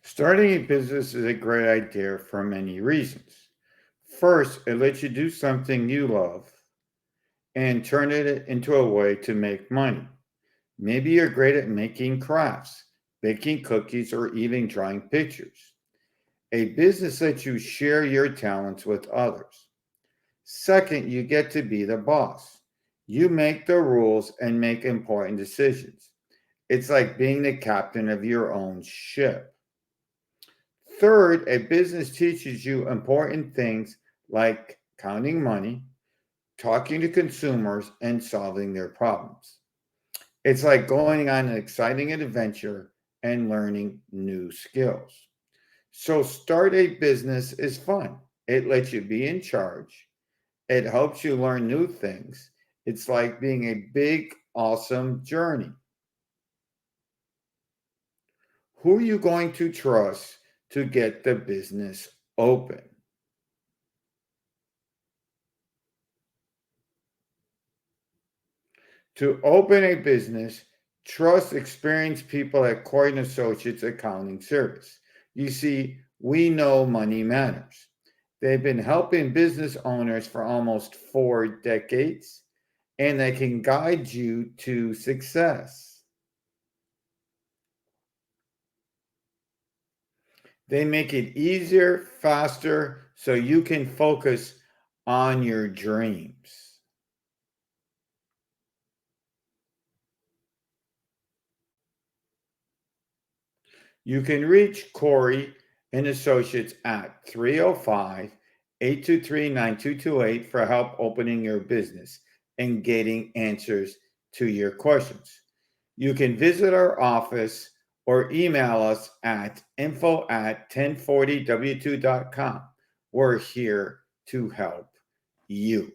Starting a business is a great idea for many reasons. First, it lets you do something you love and turn it into a way to make money. Maybe you're great at making crafts, baking cookies, or even drawing pictures. A business lets you share your talents with others. Second, you get to be the boss. You make the rules and make important decisions. It's like being the captain of your own ship. Third, a business teaches you important things like counting money, talking to consumers, and solving their problems. It's like going on an exciting adventure and learning new skills. So, start a business is fun. It lets you be in charge, it helps you learn new things. It's like being a big, awesome journey. Who are you going to trust to get the business open? To open a business, trust experienced people at Coin Associates Accounting Service. You see, we know money matters. They've been helping business owners for almost 4 decades, and they can guide you to success. They make it easier, faster, so you can focus on your dreams. You can reach Corey and Associates at 305 823 9228 for help opening your business and getting answers to your questions. You can visit our office or email us at info@1040w2.com. We're here to help you.